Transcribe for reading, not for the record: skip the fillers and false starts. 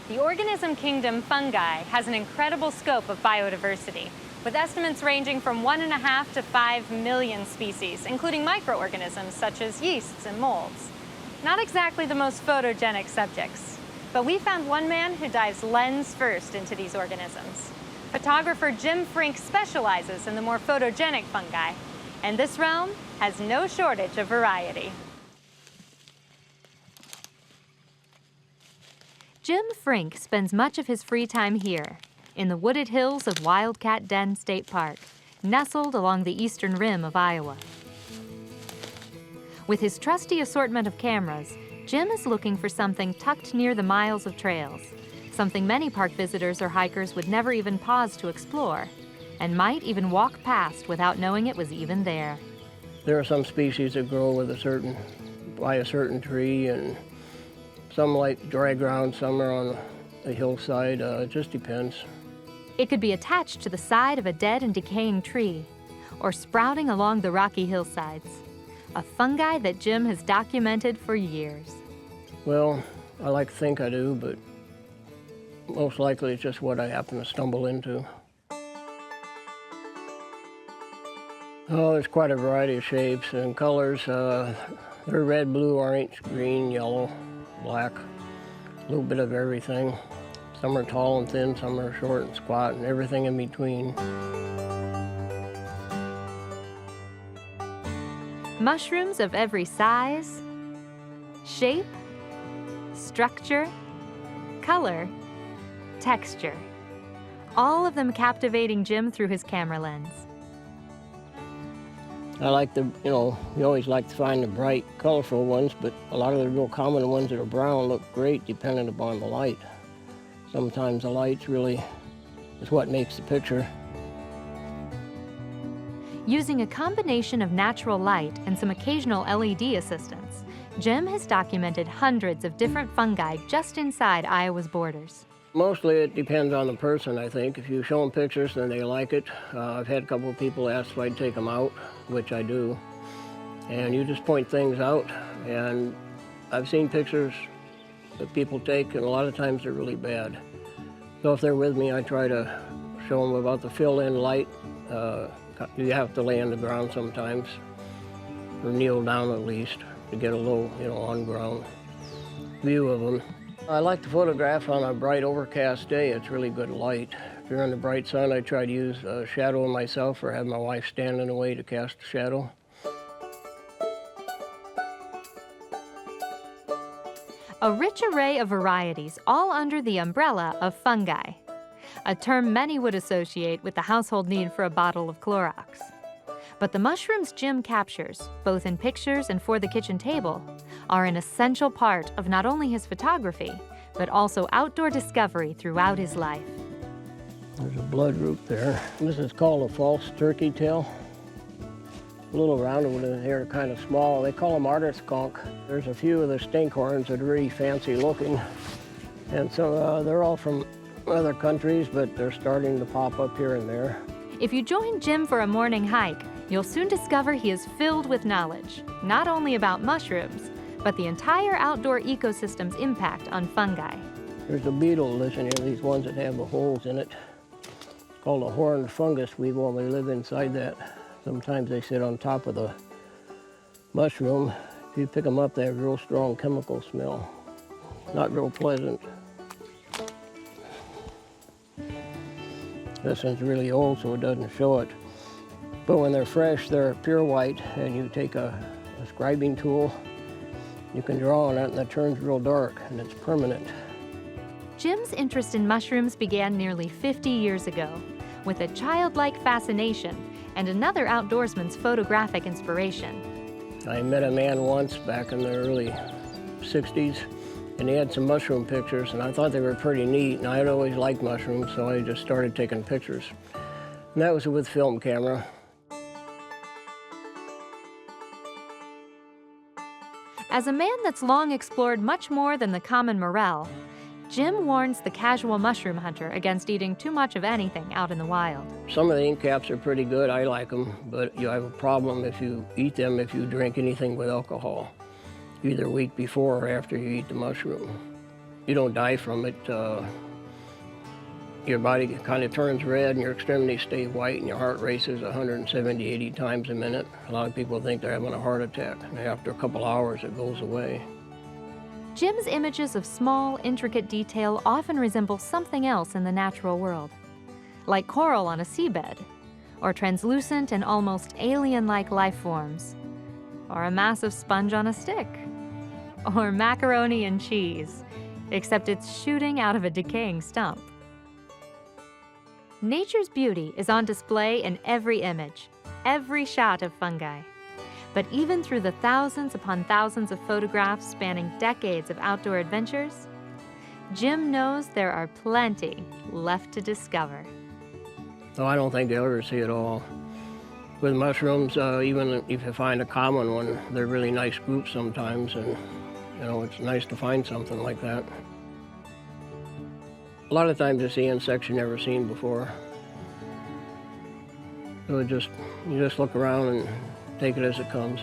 The organism kingdom fungi has an incredible scope of biodiversity, with estimates ranging from 1.5 to 5 million species, including microorganisms such as yeasts and molds. Not exactly the most photogenic subjects, but we found one man who dives lens first into these organisms. Photographer Jim Frink specializes in the more photogenic fungi, and this realm has no shortage of variety. Jim Frink spends much of his free time here, in the wooded hills of Wildcat Den State Park, nestled along the eastern rim of Iowa. With his trusty assortment of cameras, Jim is looking for something tucked near the miles of trails, something many park visitors or hikers would never even pause to explore, and might even walk past without knowing it was even there. There are some species that grow by a certain tree, and some like dry ground, some are on a hillside. It just depends. It could be attached to the side of a dead and decaying tree, or sprouting along the rocky hillsides. A fungi that Jim has documented for years. Well, I like to think I do, but most likely it's just what I happen to stumble into. Oh, there's quite a variety of shapes and colors. They're red, blue, orange, green, yellow, black, a little bit of everything. Some are tall and thin, some are short and squat, and everything in between. Mushrooms of every size, shape, structure, color, texture. All of them captivating Jim through his camera lens. I like you always like to find the bright, colorful ones, but a lot of the real common ones that are brown look great depending upon the light. Sometimes the light really is what makes the picture. Using a combination of natural light and some occasional LED assistance, Jim has documented hundreds of different fungi just inside Iowa's borders. Mostly it depends on the person, I think. If you show them pictures, then they like it. I've had a couple of people ask if I'd take them out, which I do. And you just point things out. And I've seen pictures that people take, and a lot of times they're really bad. So if they're with me, I try to show them about the fill-in light. You have to lay on the ground sometimes, or kneel down at least, to get a low, on-ground view of them. I like to photograph on a bright overcast day. It's really good light. If you're in the bright sun, I try to use a shadow of myself or have my wife stand in the way to cast a shadow. A rich array of varieties, all under the umbrella of fungi, a term many would associate with the household need for a bottle of Clorox. But the mushrooms Jim captures, both in pictures and for the kitchen table, are an essential part of not only his photography, but also outdoor discovery throughout his life. There's a bloodroot there. This is called a false turkey tail. A little rounded with the hair, kind of small. They call them artist skunk. There's a few of the stinkhorns that are really fancy looking. And so they're all from other countries, but they're starting to pop up here and there. If you join Jim for a morning hike, you'll soon discover he is filled with knowledge, not only about mushrooms, but the entire outdoor ecosystem's impact on fungi. There's a beetle listen here, these ones that have the holes in it. It's called a horned fungus weevil. They live inside that. Sometimes they sit on top of the mushroom. If you pick them up, they have a real strong chemical smell. Not real pleasant. This one's really old, so it doesn't show it. But when they're fresh, they're pure white, and you take a scribing tool, you can draw on it, and it turns real dark, and it's permanent. Jim's interest in mushrooms began nearly 50 years ago, with a childlike fascination and another outdoorsman's photographic inspiration. I met a man once back in the early 60s, and he had some mushroom pictures, and I thought they were pretty neat, and I had always liked mushrooms, so I just started taking pictures. And that was with film camera. As a man that's long explored much more than the common morel, Jim warns the casual mushroom hunter against eating too much of anything out in the wild. Some of the ink caps are pretty good, I like them, but you have a problem if you eat them if you drink anything with alcohol, either a week before or after you eat the mushroom. you don't die from it. Your body kind of turns red and your extremities stay white and your heart races 170, 80 times a minute. A lot of people think they're having a heart attack, and after a couple hours it goes away. Jim's images of small, intricate detail often resemble something else in the natural world, like coral on a seabed, or translucent and almost alien-like life forms, or a massive sponge on a stick, or macaroni and cheese, except it's shooting out of a decaying stump. Nature's beauty is on display in every image, every shot of fungi. But even through the thousands upon thousands of photographs spanning decades of outdoor adventures, Jim knows there are plenty left to discover. So I don't think they'll ever see it all. With mushrooms, even if you find a common one, they're really nice groups sometimes, and it's nice to find something like that. A lot of times you see insects you've never seen before. So you just look around and take it as it comes.